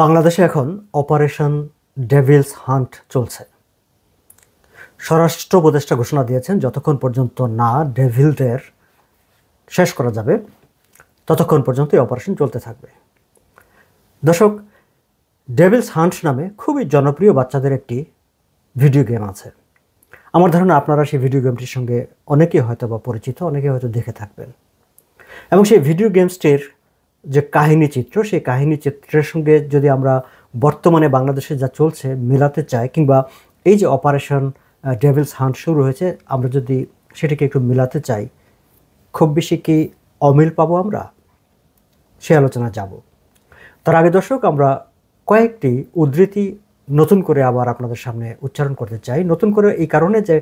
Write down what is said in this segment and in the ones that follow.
বাংলাদেশে এখন operation Devil's hunt চলছে। স্বরাষ্ট্র উপদেষ্টা ঘোষণা দিয়েছেন, যতক্ষণ পর্যন্ত না ডেভিলদের শেষ করা যাবে ততক্ষণ পর্যন্ত এই অপারেশন চলতে থাকবে। দর্শক, ডেভিলস হান্ট নামে খুবই জনপ্রিয় বাচ্চাদের একটি ভিডিও গেম আছে। আমার ধারণা আপনারা সেই ভিডিও গেমটির সঙ্গে অনেকেই হয়তো বা পরিচিত, অনেকে হয়তো দেখে থাকবেন। এবং সেই ভিডিও গেমসটির যে কাহিনী চিত্র, সেই কাহিনী চিত্রের সঙ্গে যদি আমরা বর্তমানে বাংলাদেশে যা চলছে মেলাতে চাই, কিংবা এই যে অপারেশন ডেভিলস হান্ট শুরু হয়েছে, আমরা যদি সেটাকে একটু মেলাতে চাই, খুব বেশি কি অমিল পাবো আমরা? সে আলোচনা যাব। তার আগে দর্শক, আমরা কয়েকটি উদ্ধৃতি নতুন করে আবার আপনাদের সামনে উচ্চারণ করতে চাই। নতুন করে এই কারণে যে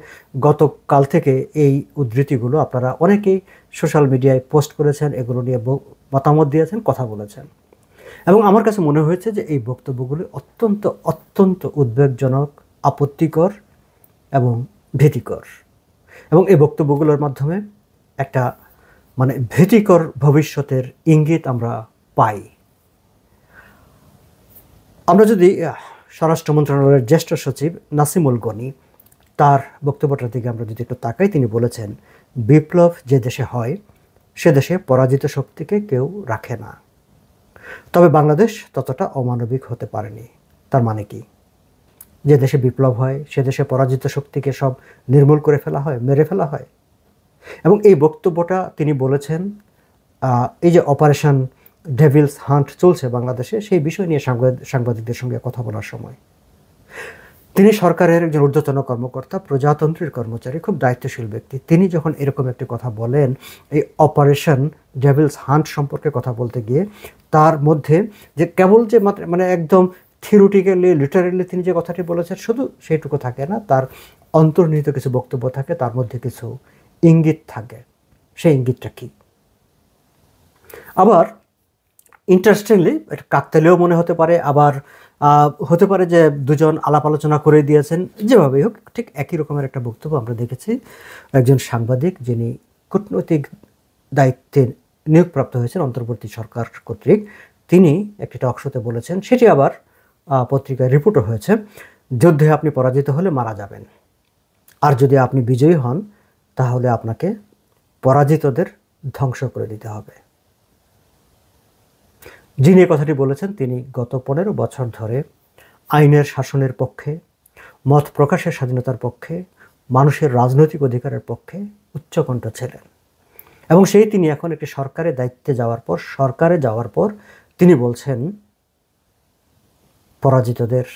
গতকাল থেকে এই উদ্ধৃতিগুলো আপনারা অনেকেই সোশ্যাল মিডিয়ায় পোস্ট করেছেন, এগুলো নিয়ে মতামত দিয়েছেন, কথা বলেছেন, এবং আমার কাছে মনে হয়েছে যে এই বক্তব্যগুলি অত্যন্ত অত্যন্ত উদ্বেগজনক, আপত্তিকর এবং ভীতিকর। এবং এই বক্তব্যগুলোর মাধ্যমে একটা ভীতিকর ভবিষ্যতের ইঙ্গিত আমরা পাই। আমরা যদি স্বরাষ্ট্র মন্ত্রণালয়ের জ্যেষ্ঠ সচিব নাসিমুল গনি তার বক্তব্যটার দিকে আমরা যদি একটু তাকাই, তিনি বলেছেন, বিপ্লব যে দেশে হয় সে দেশে পরাজিত শক্তিকে কেউ রাখে না, তবে বাংলাদেশ ততটা অমানবিক হতে পারেনি। তার মানে কি? যে দেশে বিপ্লব হয় সে দেশে পরাজিত শক্তিকে সব নির্মূল করে ফেলা হয়, মেরে ফেলা হয়। এবং এই বক্তব্যটা তিনি বলেছেন এই যে অপারেশন ডেভিলস হান্ট চলছে বাংলাদেশে, সেই বিষয় নিয়ে সাংবাদিকদের সঙ্গে কথা বলার সময়। তিনি সরকারের একজন ঊর্ধ্বতন কর্মকর্তা, প্রজাতন্ত্রের কর্মচারী, খুব দায়িত্বশীল ব্যক্তি। তিনি যখন এরকম একটি কথা বলেন, এই অপারেশন ডেভিলস হান্ট সম্পর্কে কথা বলতে গিয়ে, তার মধ্যে যে কেবল যে একদম থিওরিটিক্যালি লিটারেলি তিনি যে কথাটি বলেছেন শুধু সেইটুকু থাকে না, তার অন্তর্নিহিত কিছু বক্তব্য থাকে, তার মধ্যে কিছু ইঙ্গিত থাকে। সেই ইঙ্গিতটা কি? আবার ইন্টারেস্টিংলি এটা কাকতালীয় মনে হতে পারে, আবার হতে পারে যে দুজন আলাপ আলোচনা করে দিয়েছেন। যেভাবেই হোক, ঠিক একই রকমের একটা বক্তব্য আমরা দেখেছি একজন সাংবাদিক, যিনি কূটনৈতিক দায়িত্বে নিয়োগপ্রাপ্ত হয়েছেন অন্তর্বর্তী সরকার কর্তৃক। তিনি একটি টক শোতে বলেছেন, সেটি আবার পত্রিকায় রিপোর্টও হয়েছে, যুদ্ধে আপনি পরাজিত হলে মারা যাবেন, আর যদি আপনি বিজয়ী হন তাহলে আপনাকে পরাজিতদের ধ্বংস করে দিতে হবে। যিনি এই কথাটি বলেছেন তিনি গত 15 বছর ধরে আইনের শাসনের পক্ষে, মত প্রকাশের স্বাধীনতার পক্ষে, মানুষের রাজনৈতিক অধিকারের পক্ষে উচ্চকণ্ঠ ছিলেন। এবং তিনি এখন একটি সরকারের দায়িত্বে যাওয়ার পর তিনি বলছেন পরাজিতদের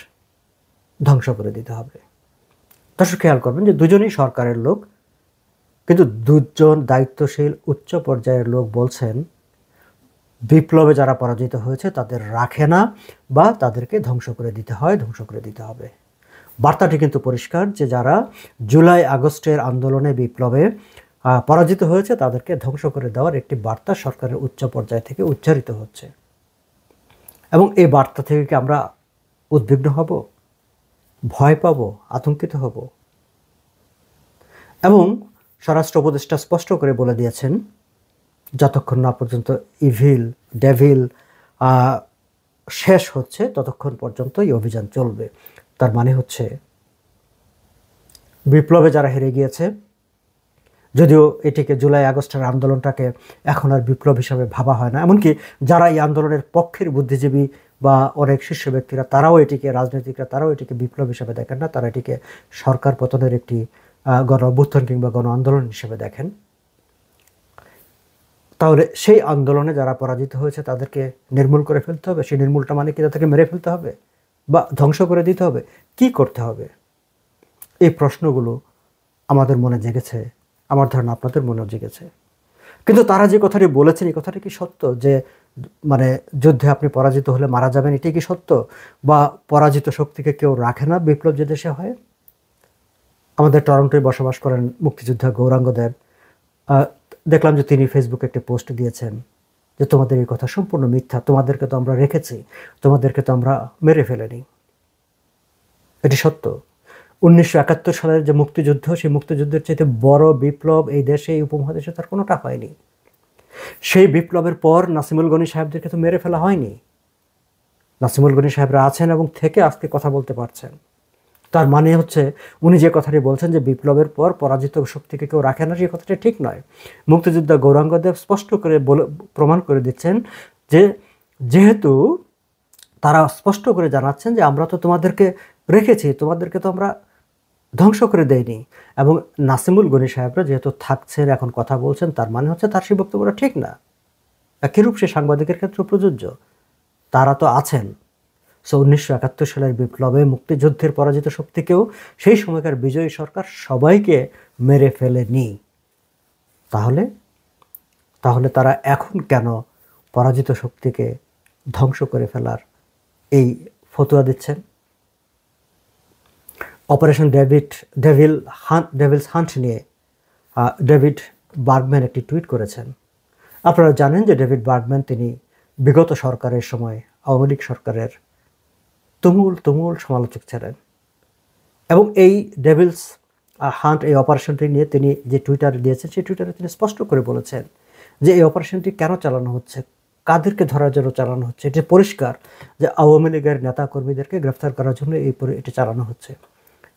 ধ্বংস করে দিতে হবে। দর্শক, খেয়াল করবেন যে দুজনেই সরকারের লোক, কিন্তু দুজন দায়িত্বশীল উচ্চ পর্যায়ের লোক বলছেন বিপ্লবে যারা পরাজিত হয়েছে তাদের রাখে না, বা তাদেরকে ধ্বংস করে দিতে হয়, ধ্বংস করে দিতে হবে। বার্তাটি কিন্তু পরিষ্কার যে যারা জুলাই আগস্টের আন্দোলনে বিপ্লবে পরাজিত হয়েছে তাদেরকে ধ্বংস করে দেওয়ার একটি বার্তা সরকারের উচ্চ পর্যায় থেকে উচ্চারিত হচ্ছে। এবং এই বার্তা থেকে কি আমরা উদ্বিগ্ন হব, ভয় পাবো, আতঙ্কিত হব? এবং স্বরাষ্ট্র উপদেষ্টা স্পষ্ট করে বলে দিয়েছেন, যতক্ষণ না পর্যন্ত ডেভিল শেষ হচ্ছে ততক্ষণ পর্যন্ত এই অভিযান চলবে। তার মানে হচ্ছে বিপ্লবে যারা হেরে গিয়েছে, যদিও এটিকে জুলাই আগস্টের আন্দোলনটাকে এখন আর বিপ্লব হিসাবে ভাবা হয় না, এমনকি যারা এই আন্দোলনের পক্ষের বুদ্ধিজীবী বা অনেক শীর্ষ ব্যক্তিরা, রাজনীতিকরা তারাও এটিকে বিপ্লব হিসাবে দেখেন না, তারা এটিকে সরকার পতনের একটি গণ অভ্যুত্থান কিংবা গণ আন্দোলন হিসেবে দেখেন। তাহলে সেই আন্দোলনে যারা পরাজিত হয়েছে তাদেরকে নির্মূল করে ফেলতে হবে। সেই নির্মূলটা মানে কি তাদেরকে মেরে ফেলতে হবে বা ধ্বংস করে দিতে হবে? কি করতে হবে? এই প্রশ্নগুলো আমাদের মনে জেগেছে, আমার ধারণা আপনাদের মনেও জেগেছে। কিন্তু তারা যে কথাটি বলেছেন, এই কথাটি কি সত্য? যে যুদ্ধে আপনি পরাজিত হলে মারা যাবেন, এটি কি সত্য? বা পরাজিত শক্তিকে কেউ রাখে না বিপ্লব যে দেশে হয়? আমাদের টরন্টোয় বসবাস করেন মুক্তিযোদ্ধা গৌরাঙ্গ দেব। দেখলাম যে তিনি ফেসবুকে একটি পোস্ট দিয়েছেন যে তোমাদের এই কথা সম্পূর্ণ মিথ্যা, তোমাদেরকে তো আমরা রেখেছি, তোমাদেরকে তো আমরা মেরে ফেলেনি। এটি সত্য। 1971 সালের যে মুক্তিযুদ্ধ, সেই মুক্তিযুদ্ধের চাইতে বড় বিপ্লব এই দেশে, এই উপমহাদেশে তার কোনোটা হয়নি। সেই বিপ্লবের পর নাসিমুল গনি সাহেবদেরকে তো মেরে ফেলা হয়নি। নাসিমুল গনি সাহেবরা আছেন এবং থেকে আজকে কথা বলতে পারছেন। তার মানে হচ্ছে উনি যে কথাটি বলছেন যে বিপ্লবের পর পরাজিত শক্তিকে কেউ রাখে না, সেই কথাটা ঠিক নয়। মুক্তিযোদ্ধা গৌরাঙ্গদেব স্পষ্ট করে প্রমাণ করে দিচ্ছেন যে যেহেতু তারা স্পষ্ট করে জানাচ্ছেন যে আমরা তো তোমাদেরকে রেখেছি, তোমাদেরকে তো আমরা ধ্বংস করে দেয়নি। এবং নাসিমুল গনি সাহেবরা যেহেতু থাকছেন, এখন কথা বলছেন, তার মানে হচ্ছে তার সেই বক্তব্যটা ঠিক না। একইরূপ সে সাংবাদিকের ক্ষেত্রে প্রযোজ্য, তারা তো আছেন। সো 1971 সালের বিপ্লবে মুক্তিযুদ্ধের পরাজিত শক্তিকেও সেই সময়কার বিজয়ী সরকার সবাইকে মেরে ফেলেনি। তাহলে তাহলে তারা এখন কেন পরাজিত শক্তিকে ধ্বংস করে ফেলার এই ফতোয়া দিচ্ছেন? অপারেশন ডেভিলস হান্ট নিয়ে ডেভিড বার্গম্যান একটি টুইট করেছেন। আপনারা জানেন যে ডেভিড বার্গম্যান তিনি বিগত সরকারের সময় আওয়ামী লীগ সরকারের তুমুল সমালোচক ছিলেন এবং এই ডেভিলস হান্ট এই অপারেশনটি নিয়ে তিনি যে টুইটার দিয়েছেন সেই টুইটারে তিনি স্পষ্ট করে বলেছেন যে এই অপারেশনটি কেন চালানো হচ্ছে, কাদেরকে ধরার জন্য চালানো হচ্ছে। এটি পরিষ্কার যে আওয়ামী লীগের নেতাকর্মীদেরকে গ্রেফতার করার জন্য এটি চালানো হচ্ছে।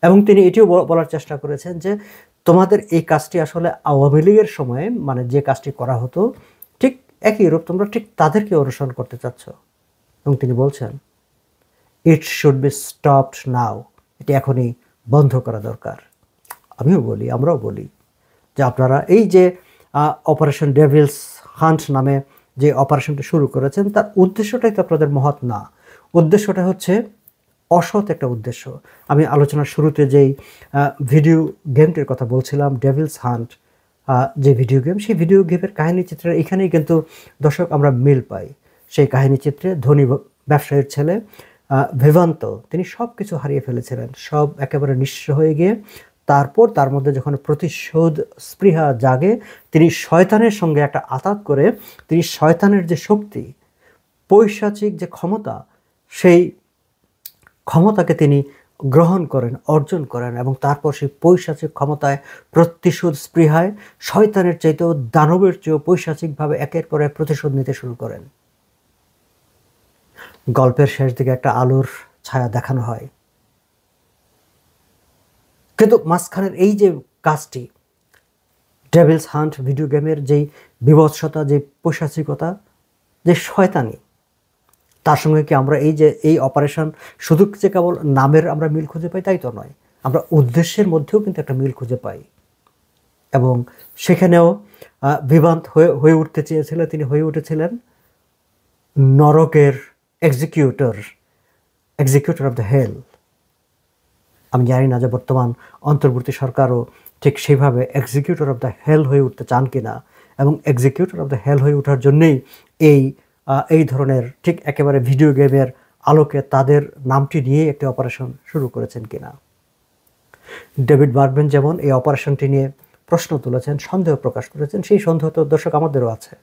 এবং তিনি এটিও বলার চেষ্টা করেছেন যে তোমাদের এই কাজটি আসলে আওয়ামী লীগের সময়ে মানে যে কাজটি করা হতো ঠিক একই রূপ তোমরা ঠিক তাদেরকে অনুসরণ করতে চাচ্ছ। এবং তিনি বলছেন ইট শুড বি স্টপড নাও, এটি এখনই বন্ধ করা দরকার। আমিও বলি, আমরাও বলি যে আপনারা এই যে অপারেশন ডেভিলস হান্ট নামে যে অপারেশনটি শুরু করেছেন তার উদ্দেশ্যটাই তো আপনাদের মহৎ না। উদ্দেশ্যটা হচ্ছে অসৎ একটা উদ্দেশ্য। আমি আলোচনার শুরুতে যেই ভিডিও গেমটির কথা বলছিলাম, ডেভিলস হান্ট যে ভিডিও গেম, সেই ভিডিও গেমের কাহিনী চিত্রের এখানেই কিন্তু দর্শক আমরা মিল পাই। সেই কাহিনী চিত্রে ধনী ব্যবসায়ীর ছেলে ভিভান্ত তিনি সব কিছু হারিয়ে ফেলেছিলেন, সব একেবারে নিঃস্ব হয়ে গিয়ে তারপর তার মধ্যে যখন প্রতিশোধ স্পৃহা জাগে তিনি শয়তানের সঙ্গে একটা আতাত করে তিনি শয়তানের যে শক্তি, পৈশাচিক যে ক্ষমতা, সেই ক্ষমতাকে তিনি গ্রহণ করেন, অর্জন করেন এবং তারপর সেই পৈশাচিক ক্ষমতায় প্রতিশোধ স্পৃহায় শয়তানের চাইতেও দানবের চেয়েও পৈশাচিকভাবে একের পর এক প্রতিশোধ নিতে শুরু করেন। গল্পের শেষ দিকে একটা আলোর ছায়া দেখানো হয়, কিন্তু মাঝখানের এই যে কাজটি ডেভিলস হান্ট ভিডিও গেমের যেই বিভৎসতা, যে পৈশাচিকতা, যে শয়তানি, তার সঙ্গে কি আমরা এই যে এই অপারেশন শুধু যে কেবল নামের আমরা মিল খুঁজে পাই তাই তো নয়, আমরা উদ্দেশ্যের মধ্যেও কিন্তু একটা মিল খুঁজে পাই। এবং সেখানেও বিভ্রান্ত হয়ে উঠতে চেয়েছিলেন, তিনি হয়ে উঠেছিলেন নরকের এক্সিকিউটর অফ দ্য হেল। আমি জানি না যে বর্তমান অন্তর্বর্তী সরকারও ঠিক সেইভাবে এক্সিকিউটর অফ দ্য হেল হয়ে উঠতে চান কিনা, এবং এক্সিকিউটর অফ দ্য হেল হয়ে ওঠার জন্যেই এই ধরনের ঠিক একেবারে ভিডিও গেমের আলোকে তাদের নামটি নিয়ে একটি অপারেশন শুরু করেছেন কিনা। ডেভিড বার্গম্যান যেমন এই অপারেশনটি নিয়ে প্রশ্ন তুলেছেন, সন্দেহ প্রকাশ করেছেন, সেই সন্দেহ তো দর্শক আমাদেরও আছে।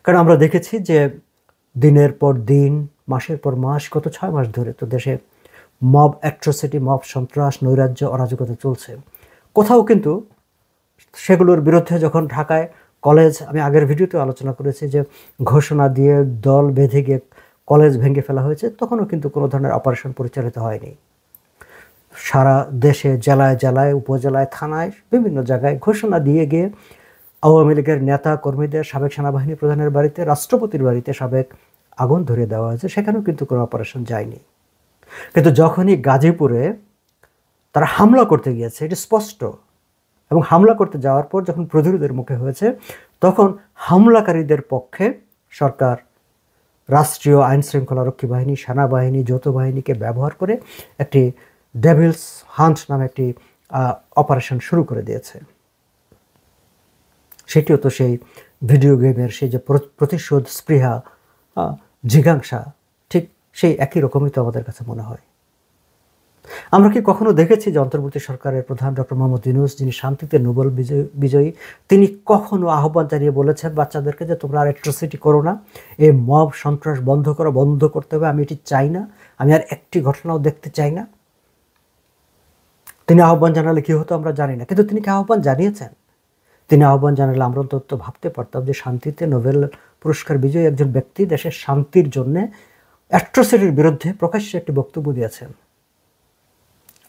কারণ আমরা দেখেছি যে দিনের পর দিন, মাসের পর মাস, গত 6 মাস ধরে তো দেশে মব অ্যাট্রোসিটি, মব সন্ত্রাস, নৈরাজ্য, অরাজকতা চলছে। কোথাও কিন্তু সেগুলোর বিরুদ্ধে যখন ঢাকায় কলেজ, আমি আগের ভিডিওতে আলোচনা করেছি যে ঘোষণা দিয়ে দল বেঁধে গিয়ে কলেজ ভেঙে ফেলা হয়েছে, তখনও কিন্তু কোনো ধরনের অপারেশন পরিচালিত হয়নি। সারা দেশে জেলায় জেলায়, উপজেলায়, থানায়, বিভিন্ন জায়গায় ঘোষণা দিয়ে গিয়ে আওয়ামী লীগের নেতা কর্মীদের, সাবেক সেনাবাহিনী প্রধানের বাড়িতে, রাষ্ট্রপতির বাড়িতে সাবেক আগুন ধরিয়ে দেওয়া হয়েছে, সেখানেও কিন্তু কোনো অপারেশন যায়নি। কিন্তু যখনই গাজীপুরে তারা হামলা করতে গিয়েছে, এটি স্পষ্ট, এবং হামলা করতে যাওয়ার পর যখন প্রতিরোধের মুখে হয়েছে তখন হামলাকারীদের পক্ষে সরকার রাষ্ট্রীয় আইন শৃঙ্খলা রক্ষী বাহিনী, সেনাবাহিনী, যৌথ বাহিনীকে ব্যবহার করে একটি ডেভিলস হান্ট নামে একটি অপারেশন শুরু করে দিয়েছে। সেটিও তো সেই ভিডিও গেমের সেই যে প্রতিশোধ স্পৃহা, জিজ্ঞাসা, ঠিক সেই একই রকমই তো আমাদের কাছে মনে হয়। আমরা কি কখনো দেখেছি যে অন্তর্বর্তী সরকারের প্রধান ডক্টর মোহাম্মদ ইউনূস, যিনি শান্তিতে নোবেল বিজয়ী, তিনি কখনো আহ্বান জানিয়ে বলেছেন বাচ্চাদেরকে যে তোমরা আর অ্যাট্রোসিটি করো না, এই মব সন্ত্রাস বন্ধ করো, বন্ধ করতে হবে, আমি এটি চাই না, আমি আর একটি ঘটনাও দেখতে চাই না? তিনি আহ্বান জানালে কি হতো আমরা জানি না, কিন্তু তিনি কি আহ্বান জানিয়েছেন? তিনি আহ্বান জানালে আমরা অন্তত ভাবতে পারতাম যে শান্তিতে নোবেল পুরস্কার বিজয়ী একজন ব্যক্তি দেশের শান্তির জন্যে অ্যাট্রোসিটির বিরুদ্ধে প্রকাশ্যে একটি বক্তব্য দিয়েছেন।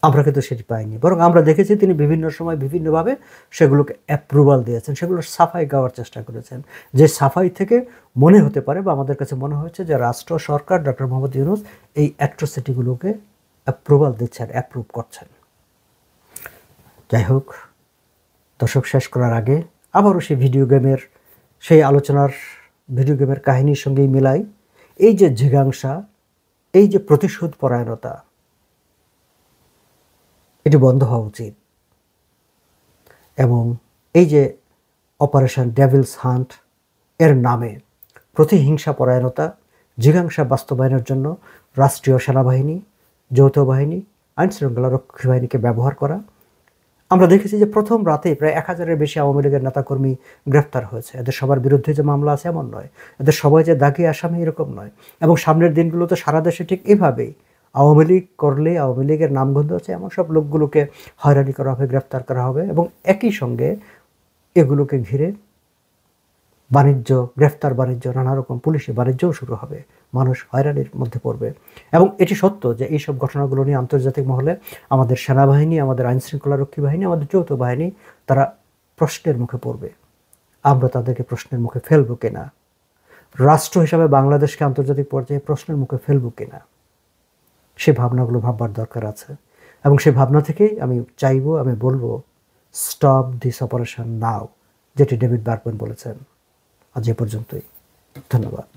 আমরা কিন্তু সেটি পাইনি, বরং আমরা দেখেছি তিনি বিভিন্ন সময় বিভিন্নভাবে সেগুলোকে অ্যাপ্রুভাল দিয়েছেন, সেগুলোর সাফাই গাওয়ার চেষ্টা করেছেন, যে সাফাই থেকে মনে হতে পারে বা আমাদের কাছে মনে হয়েছে যে রাষ্ট্র সরকার ডক্টর মোহাম্মদ ইউনূস এই অ্যাট্রোসিটিগুলোকে অ্যাপ্রুভাল দিচ্ছেন, অ্যাপ্রুভ করছেন। যাই হোক, দর্শক, শেষ করার আগে আবারও সেই আলোচনার ভিডিও গেমের কাহিনীর সঙ্গেই মিলাই। এই যে জিজ্ঞাসা, এই যে প্রতিশোধ পরায়ণতা, এটি বন্ধ হওয়া উচিত। এবং এই যে অপারেশন ডেভিলস হান্ট এর নামে প্রতিহিংসা পরায়ণতা, জিজ্ঞাসা বাস্তবায়নের জন্য রাষ্ট্রীয় সেনাবাহিনী, যৌথ বাহিনী, আইনশৃঙ্খলা রক্ষী বাহিনীকে ব্যবহার করা। আমরা দেখেছি যে প্রথম রাতেই প্রায় 1000-এর বেশি আওয়ামী লীগের নেতাকর্মী গ্রেফতার হয়েছে। এদের সবার বিরুদ্ধে যে মামলা আছে এমন নয়, এদের সবাই যে দাগি আসামি এরকম নয়। এবং সামনের দিনগুলোতে সারা দেশে ঠিক এভাবেই আওয়ামী লীগ করলে আওয়ামী লীগের নামগন্ধ আছে এমন সব লোকগুলোকে হয়রানি করা হবে, গ্রেফতার করা হবে। এবং একই সঙ্গে এগুলোকে ঘিরে বাণিজ্য, গ্রেফতার বাণিজ্য, নানা রকম পুলিশি বাণিজ্যও শুরু হবে। মানুষ হয়রানির মধ্যে পড়বে। এবং এটি সত্য যে এইসব ঘটনাগুলো নিয়ে আন্তর্জাতিক মহলে আমাদের সেনাবাহিনী, আমাদের আইনশৃঙ্খলা রক্ষী বাহিনী, আমাদের যৌথ বাহিনী তারা প্রশ্নের মুখে পড়বে। আমরা তাদেরকে প্রশ্নের মুখে ফেলবো কিনা, রাষ্ট্র হিসাবে বাংলাদেশকে আন্তর্জাতিক পর্যায়ে প্রশ্নের মুখে ফেলবো কিনা, সে ভাবনাগুলো ভাববার দরকার আছে। এবং সেই ভাবনা থেকেই আমি বলবো স্টপ দিস অপারেশন নাও, যেটি ডেভিড বার্গম্যান বলেছেন। আজ এ পর্যন্তই, ধন্যবাদ।